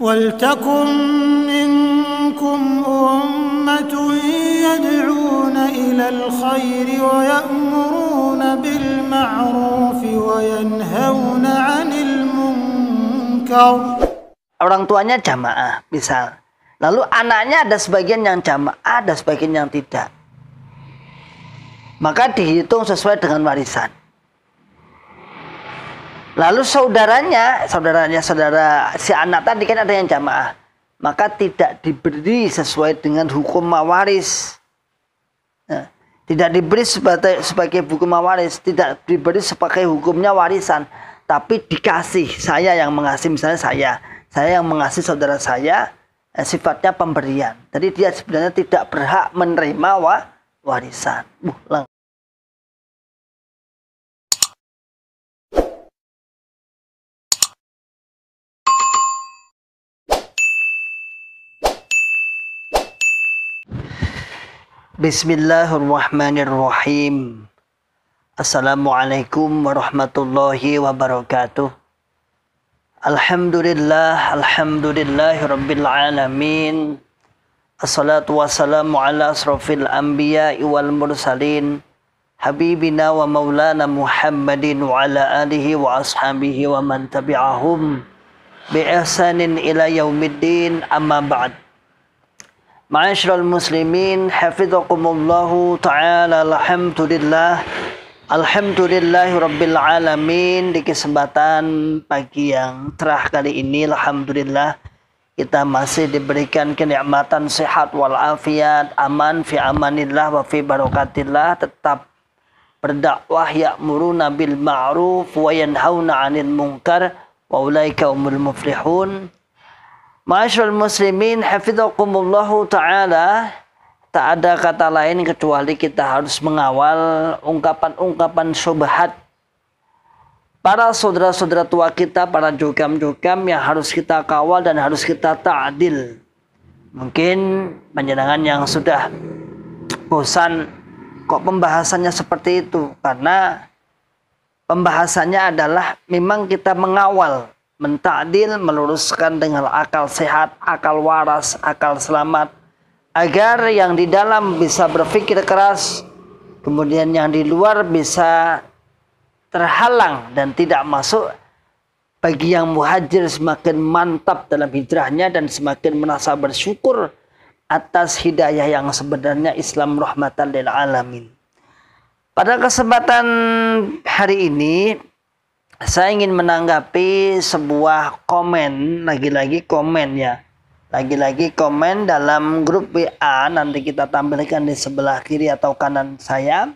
وَلْتَكُنْ مِنْكُمْ أُمَّةٌ يَدْعُونَ إِلَى الْخَيْرِ وَيَأْمُرُونَ بِالْمَعْرُوفِ وَيَنْهَوْنَ عَنِ الْمُنْكَرِ. Orang tuanya jamaah, misal. Lalu anaknya ada sebagian yang jamaah, ada sebagian yang tidak. Maka dihitung sesuai dengan warisan. Lalu saudara si anak tadi kan ada yang jamaah. Maka tidak diberi sesuai dengan hukum mawaris. Nah, tidak diberi sebagai hukum mawaris, tidak diberi sebagai hukumnya warisan. Tapi dikasih, saya yang mengasih, misalnya saya yang mengasih saudara saya, sifatnya pemberian. Jadi dia sebenarnya tidak berhak menerima warisan. Bismillahirrahmanirrahim. Assalamualaikum warahmatullahi wabarakatuh. Alhamdulillahi rabbil alamin. Assalatu wassalamu ala asrafil anbiya'i wal mursalin, habibina wa maulana Muhammadin wa ala alihi wa ashabihi wa man tabi'ahum bi ihsanin ila yaumiddin, amma ba'd. Ma'asyiral muslimin, hafizakumullahu ta'ala. Alhamdulillahi rabbil alamin. Di kesempatan pagi yang cerah kali ini, alhamdulillah kita masih diberikan kenikmatan sehat walafiat, aman fi amanillah wa fi barakatillah, tetap berdakwah, ya'muruna bil ma'ruf wa yanhauna 'anil munkar wa ulaika humul muflihun. Ma'asyiral muslimin, hafizakumullahu ta'ala. Tak ada kata lain kecuali kita harus mengawal ungkapan-ungkapan syubhat para saudara-saudara tua kita, para jukam-jukam yang harus kita kawal dan harus kita ta'adil. Mungkin panjenengan yang sudah bosan kok pembahasannya seperti itu, karena pembahasannya adalah memang kita mengawal, menta'dil, meluruskan dengan akal sehat, akal waras, akal selamat, agar yang di dalam bisa berpikir keras, kemudian yang di luar bisa terhalang dan tidak masuk. Bagi yang muhajir semakin mantap dalam hijrahnya dan semakin merasa bersyukur atas hidayah yang sebenarnya Islam rahmatan lil alamin. Pada kesempatan hari ini saya ingin menanggapi sebuah komen, lagi-lagi komen dalam grup WA. Nanti kita tampilkan di sebelah kiri atau kanan saya.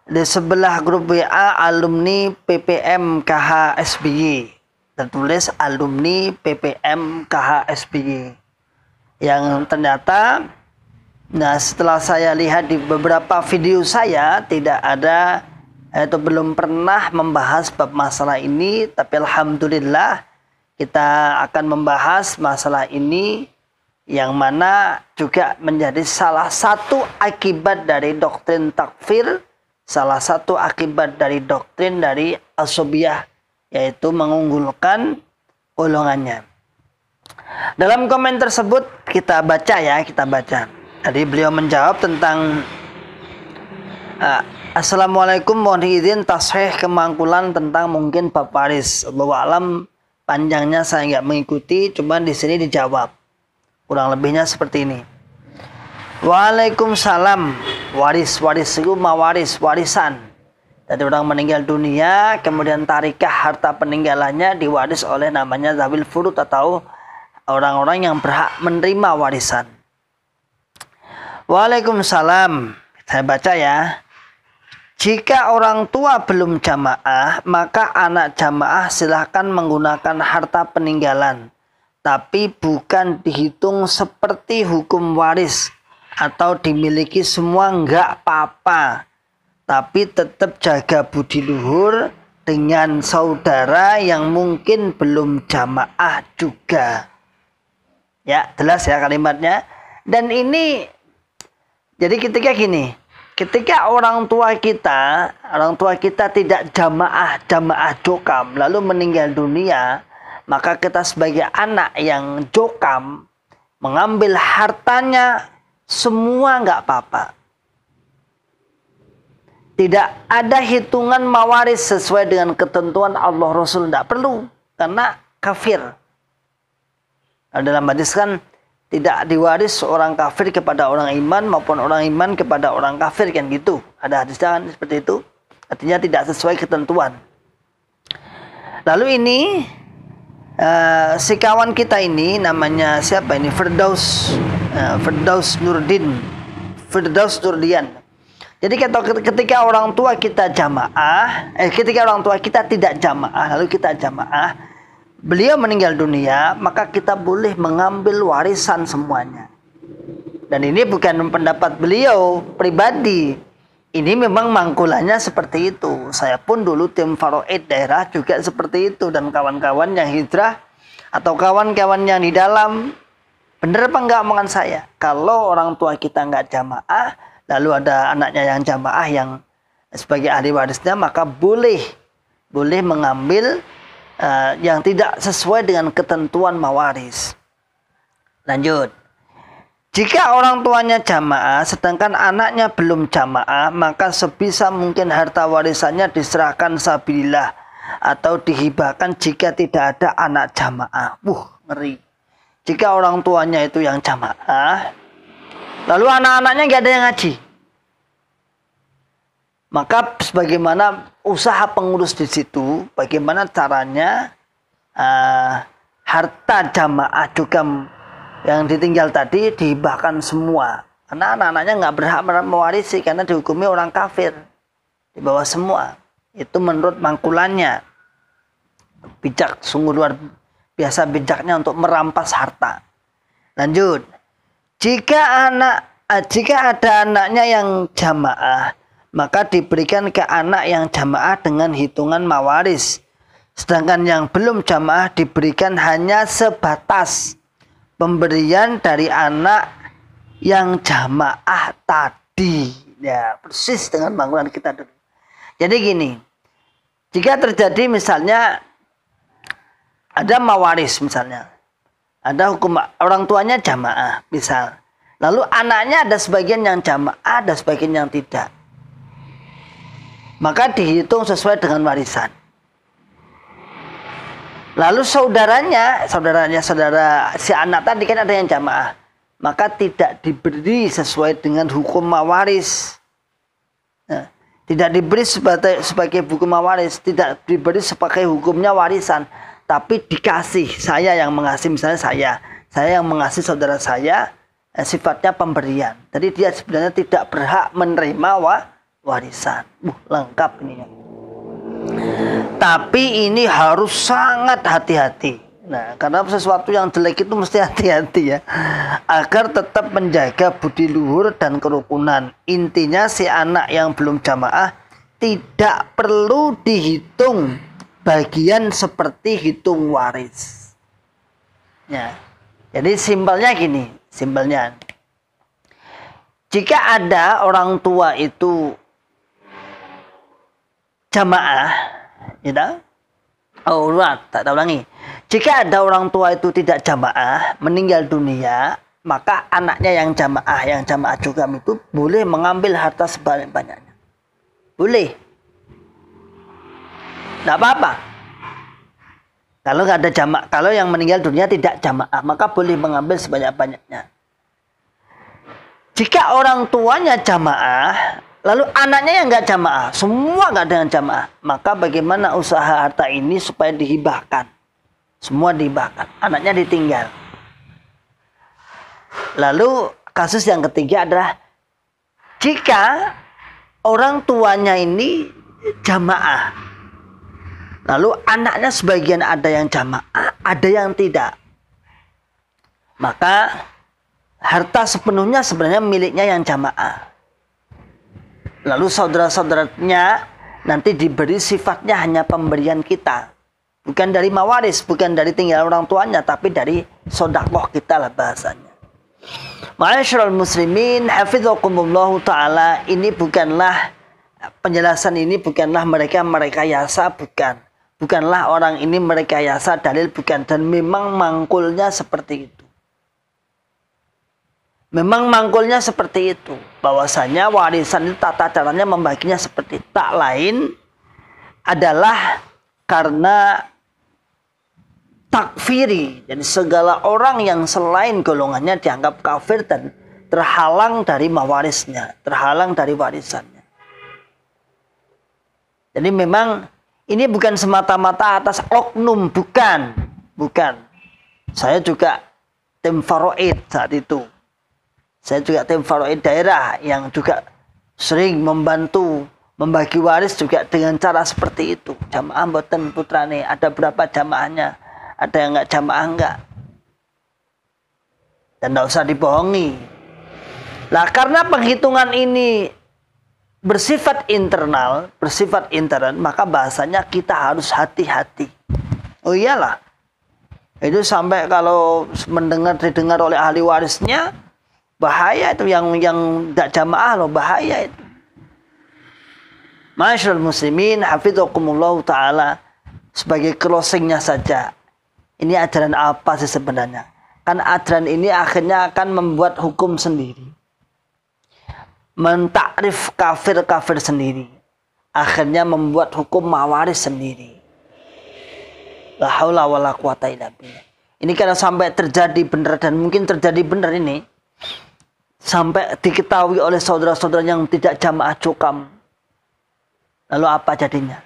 Di sebelah grup WA alumni PPM KH SBY, tertulis alumni PPM KH SBY, yang ternyata, nah setelah saya lihat di beberapa video saya, tidak ada atau belum pernah membahas bab masalah ini. Tapi alhamdulillah kita akan membahas masalah ini, yang mana juga menjadi salah satu akibat dari doktrin takfir, salah satu akibat dari doktrin dari asobiyah, yaitu mengunggulkan golongannya. Dalam komen tersebut kita baca. Tadi beliau menjawab tentang Assalamualaikum, mohon izin tasheh kemangkulan tentang mungkin bab waris. Allahu a'lam, panjangnya saya nggak mengikuti, cuman di sini dijawab. Kurang lebihnya seperti ini. Waalaikumsalam. Waris itu warisan. Jadi orang meninggal dunia, kemudian tarikah harta peninggalannya diwaris oleh namanya zawil furud, atau orang-orang yang berhak menerima warisan. Waalaikumsalam. Saya baca ya. Jika orang tua belum jamaah, maka anak jamaah silahkan menggunakan harta peninggalan, tapi bukan dihitung seperti hukum waris atau dimiliki semua, enggak apa-apa. Tapi tetap jaga budi luhur dengan saudara yang mungkin belum jamaah juga. Ya, jelas ya kalimatnya. Dan ini, jadi ketika orang tua kita tidak jamaah jokam lalu meninggal dunia, maka kita sebagai anak yang jokam mengambil hartanya semua nggak apa-apa. Tidak ada hitungan mawaris sesuai dengan ketentuan Allah Rasul, tidak perlu karena kafir. Nah, dalam hadis kan tidak diwaris orang kafir kepada orang iman maupun orang iman kepada orang kafir, kan gitu. Ada hadisnya kan seperti itu. Artinya tidak sesuai ketentuan. Lalu ini si kawan kita ini namanya siapa ini? Firdaus Nurdian. Jadi ketika orang tua kita ketika orang tua kita tidak jamaah, lalu kita jamaah, beliau meninggal dunia, maka kita boleh mengambil warisan semuanya. Dan ini bukan pendapat beliau pribadi. Ini memang mangkulannya seperti itu. Saya pun dulu tim Faraid daerah juga seperti itu. Dan kawan-kawan yang hijrah atau kawan-kawan yang di dalam, benar apa enggak omongan saya? Kalau orang tua kita enggak jamaah, lalu ada anaknya yang jamaah yang sebagai ahli warisnya, maka boleh mengambil yang tidak sesuai dengan ketentuan mawaris. Lanjut. Jika orang tuanya jamaah sedangkan anaknya belum jamaah, maka sebisa mungkin harta warisannya diserahkan sabilillah atau dihibahkan jika tidak ada anak jamaah. Ngeri. Jika orang tuanya itu yang jamaah, lalu anak-anaknya nggak ada yang ngaji, maka sebagaimana usaha pengurus di situ, bagaimana caranya harta jamaah juga yang ditinggal tadi dihibahkan semua. Karena anak-anaknya nggak berhak mewarisi karena dihukumi orang kafir, di bawah semua. Itu menurut mangkulannya. Bijak, sungguh luar biasa bijaknya untuk merampas harta. Lanjut. Jika ada anaknya yang jamaah, maka diberikan ke anak yang jamaah dengan hitungan mawaris. Sedangkan yang belum jamaah diberikan hanya sebatas pemberian dari anak yang jamaah tadi. Ya, persis dengan bangunan kita dulu. Jadi gini, jika terjadi misalnya ada mawaris, misalnya ada hukum orang tuanya jamaah misal, lalu anaknya ada sebagian yang jamaah, ada sebagian yang tidak, maka dihitung sesuai dengan warisan. Lalu saudara si anak tadi kan ada yang jamaah, maka tidak diberi sesuai dengan hukum mawaris. Nah, tidak diberi sebagai hukum mawaris, tidak diberi sebagai hukumnya warisan, tapi dikasih. Saya yang mengasih, misalnya saya yang mengasih saudara saya, sifatnya pemberian. Jadi dia sebenarnya tidak berhak menerima warisan. Lengkap ini ya. Tapi ini harus sangat hati-hati. Nah, karena sesuatu yang jelek itu mesti hati-hati ya, agar tetap menjaga budi luhur dan kerukunan. Intinya si anak yang belum jamaah tidak perlu dihitung bagian seperti hitung waris. Ya. Jadi simpelnya gini, jika ada orang tua itu jamaah, tak ulangi. Jika ada orang tua itu tidak jamaah, meninggal dunia, maka anaknya yang jamaah juga itu boleh mengambil harta sebanyak-banyaknya. Boleh. Tidak apa-apa. Kalau nggak ada jamaah, kalau yang meninggal dunia tidak jamaah, maka boleh mengambil sebanyak-banyaknya. Jika orang tuanya jamaah, lalu anaknya yang nggak jamaah, semua nggak ada yang jamaah, maka bagaimana usaha harta ini supaya dihibahkan? Semua dihibahkan, anaknya ditinggal. Lalu kasus yang ketiga adalah jika orang tuanya ini jamaah, lalu anaknya sebagian ada yang jamaah, ada yang tidak, maka harta sepenuhnya sebenarnya miliknya yang jamaah. Lalu saudara-saudaranya nanti diberi sifatnya hanya pemberian kita. Bukan dari mawaris, bukan dari tinggal orang tuanya, tapi dari sodakoh kita lah bahasanya. Ma'asyiral muslimin, hafizakumullahu ta'ala, ini bukanlah, penjelasan ini bukanlah mereka yasa, bukan. Bukanlah orang ini merekayasa dalil, bukan. Dan memang mangkulnya seperti itu. Memang mangkulnya seperti itu. Bahwasanya warisan itu tata caranya membaginya seperti itu. Tak lain adalah karena takfiri. Jadi segala orang yang selain golongannya dianggap kafir dan terhalang dari mawarisnya, terhalang dari warisannya. Jadi memang ini bukan semata-mata atas oknum, bukan. Saya juga tim faraid saat itu. Saya juga tim faraid daerah yang juga sering membantu membagi waris juga dengan cara seperti itu. Jamaah mboten putrane, ada berapa jamaahnya, ada yang enggak jamaah enggak. Dan enggak usah dibohongi. Lah karena penghitungan ini bersifat internal, bersifat intern, maka bahasanya kita harus hati-hati. Oh iyalah. Itu sampai kalau didengar oleh ahli warisnya, bahaya itu, yang tidak jamaah loh, bahaya itu. Masyaallah muslimin, hafizakumullah ta'ala, sebagai closingnya saja, ini ajaran apa sih sebenarnya? Kan ajaran ini akhirnya akan membuat hukum sendiri, mentakrif kafir-kafir sendiri, akhirnya membuat hukum mawaris sendiri. La haula wala quwata illa billah. Ini kalau sampai terjadi benar, dan mungkin terjadi benar ini, sampai diketahui oleh saudara-saudara yang tidak jamaah cukam, lalu apa jadinya?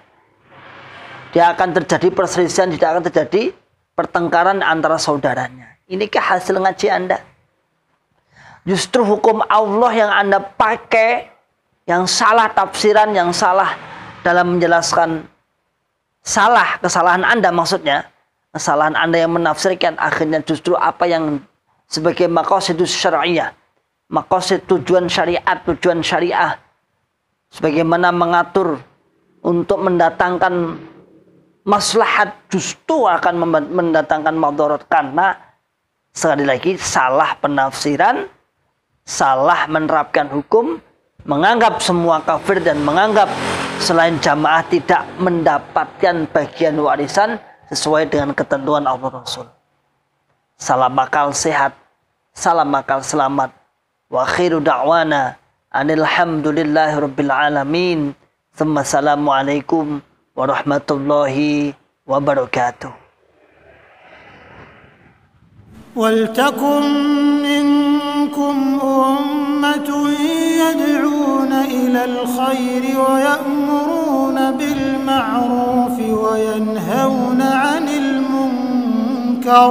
Dia akan terjadi perselisihan, tidak akan terjadi pertengkaran antara saudaranya. Inikah hasil ngaji Anda? Justru hukum Allah yang Anda pakai, yang salah tafsiran, yang salah dalam menjelaskan, kesalahan Anda maksudnya, kesalahan Anda yang menafsirkan, akhirnya justru apa yang sebagai maqasidus syar'iyah, maqasid tujuan syariah, sebagaimana mengatur untuk mendatangkan maslahat, justru akan mendatangkan madarat, karena sekali lagi salah penafsiran, salah menerapkan hukum, menganggap semua kafir dan menganggap selain jamaah tidak mendapatkan bagian warisan sesuai dengan ketentuan Allah Rasul. Salah akal sehat, salah akal selamat. Wa akhiru da'wana anilhamdulillahi rabbil alamin. Assalamualaikum warahmatullahi wabarakatuh. ولتكن منكم أمة يدعون إلى الخير ويأمرون بالمعروف وينهون عن المنكر